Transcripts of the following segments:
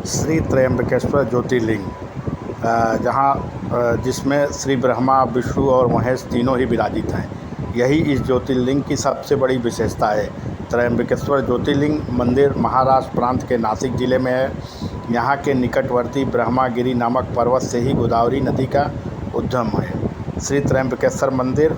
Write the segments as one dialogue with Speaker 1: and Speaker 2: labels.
Speaker 1: श्री त्र्यंबकेश्वर ज्योतिर्लिंग, जिसमें श्री ब्रह्मा, विष्णु और महेश तीनों ही विराजित हैं। यही इस ज्योतिर्लिंग की सबसे बड़ी विशेषता है। त्र्यंबकेश्वर ज्योतिर्लिंग मंदिर महाराष्ट्र प्रांत के नासिक जिले में है। यहाँ के निकटवर्ती ब्रह्मागिरी नामक पर्वत से ही गोदावरी नदी का उद्गम है। श्री त्र्यंबकेश्वर मंदिर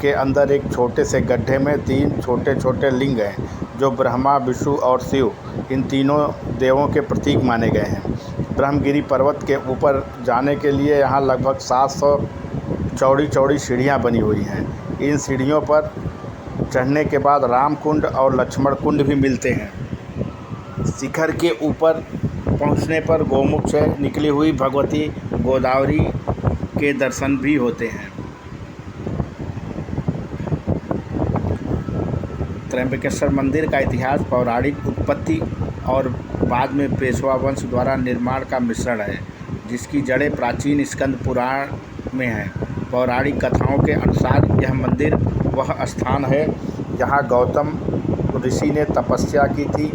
Speaker 1: के अंदर एक छोटे से गड्ढे में 3 छोटे छोटे लिंग हैं, जो ब्रह्मा, विष्णु और शिव इन तीनों देवों के प्रतीक माने गए हैं। ब्रह्मगिरी पर्वत के ऊपर जाने के लिए यहाँ लगभग 700 चौड़ी सीढ़ियाँ बनी हुई हैं। इन सीढ़ियों पर चढ़ने के बाद राम कुंड और लक्ष्मण कुंड भी मिलते हैं। शिखर के ऊपर पहुँचने पर गोमुख से निकली हुई भगवती गोदावरी के दर्शन भी होते हैं। त्र्यंबकेश्वर मंदिर का इतिहास पौराणिक उत्पत्ति और बाद में पेशवा वंश द्वारा निर्माण का मिश्रण है, जिसकी जड़ें प्राचीन स्कंद पुराण में हैं। पौराणिक कथाओं के अनुसार यह मंदिर वह स्थान है जहां गौतम ऋषि ने तपस्या की थी,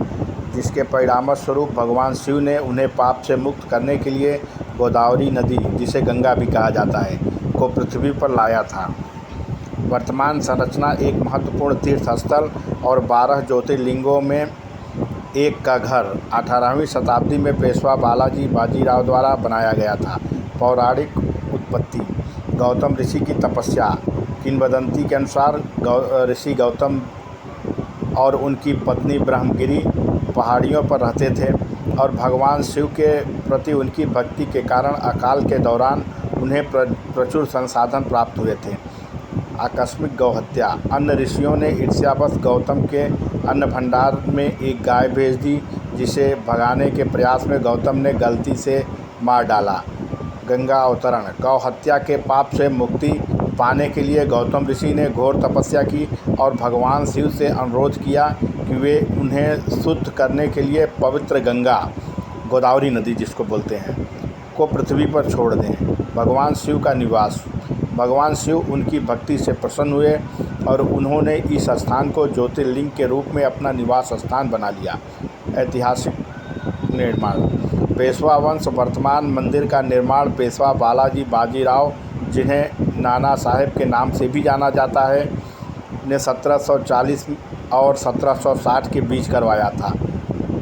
Speaker 1: जिसके परिणामस्वरूप भगवान शिव ने उन्हें पाप से मुक्त करने के लिए गोदावरी नदी, जिसे गंगा भी कहा जाता है, को पृथ्वी पर लाया था। वर्तमान संरचना एक महत्वपूर्ण तीर्थ स्थल और 12 ज्योतिर्लिंगों में एक का घर 18वीं शताब्दी में पेशवा बालाजी बाजीराव द्वारा बनाया गया था। पौराणिक उत्पत्ति। गौतम ऋषि की तपस्या। किंवदंती के अनुसार ऋषि गौतम और उनकी पत्नी ब्रह्मगिरी पहाड़ियों पर रहते थे और भगवान शिव के प्रति उनकी भक्ति के कारण अकाल के दौरान उन्हें प्रचुर संसाधन प्राप्त हुए थे। आकस्मिक गौहत्या। अन्य ऋषियों ने ईर्ष्यावश गौतम के अन्न भंडार में एक गाय भेज दी, जिसे भगाने के प्रयास में गौतम ने गलती से मार डाला। गंगा अवतरण। गौहत्या के पाप से मुक्ति पाने के लिए गौतम ऋषि ने घोर तपस्या की और भगवान शिव से अनुरोध किया कि वे उन्हें शुद्ध करने के लिए पवित्र गंगा, गोदावरी नदी जिसको बोलते हैं, को पृथ्वी पर छोड़ दें। भगवान शिव का निवास। भगवान शिव उनकी भक्ति से प्रसन्न हुए और उन्होंने इस स्थान को ज्योतिर्लिंग के रूप में अपना निवास स्थान बना लिया। ऐतिहासिक निर्माण। पेशवा वंश। वर्तमान मंदिर का निर्माण पेशवा बालाजी बाजीराव, जिन्हें नाना साहेब के नाम से भी जाना जाता है, ने 1740 और 1760 के बीच करवाया था।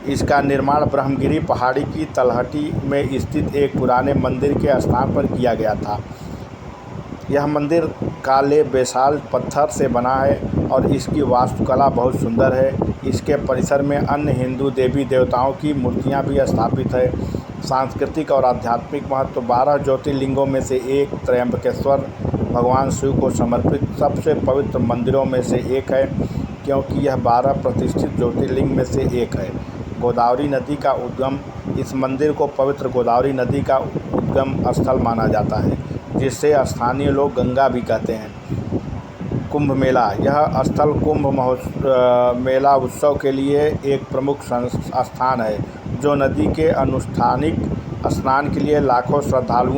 Speaker 1: इसका निर्माण ब्रह्मगिरी पहाड़ी की तलहटी में स्थित एक पुराने मंदिर के स्थान पर किया गया था। यह मंदिर काले बेसाल्ट पत्थर से बना है और इसकी वास्तुकला बहुत सुंदर है। इसके परिसर में अन्य हिंदू देवी देवताओं की मूर्तियां भी स्थापित है। सांस्कृतिक और आध्यात्मिक महत्व। 12 ज्योतिर्लिंगों में से एक त्र्यंबकेश्वर भगवान शिव को समर्पित सबसे पवित्र मंदिरों में से एक है, क्योंकि यह 12 प्रतिष्ठित ज्योतिर्लिंग में से एक है। गोदावरी नदी का उद्गम। इस मंदिर को पवित्र गोदावरी नदी का उद्गम स्थल माना जाता है, जिसे स्थानीय लोग गंगा भी कहते हैं। कुंभ मेला। यह स्थल कुंभ मेला उत्सव के लिए एक प्रमुख स्थान है, जो नदी के अनुष्ठानिक स्नान के लिए लाखों श्रद्धालुओं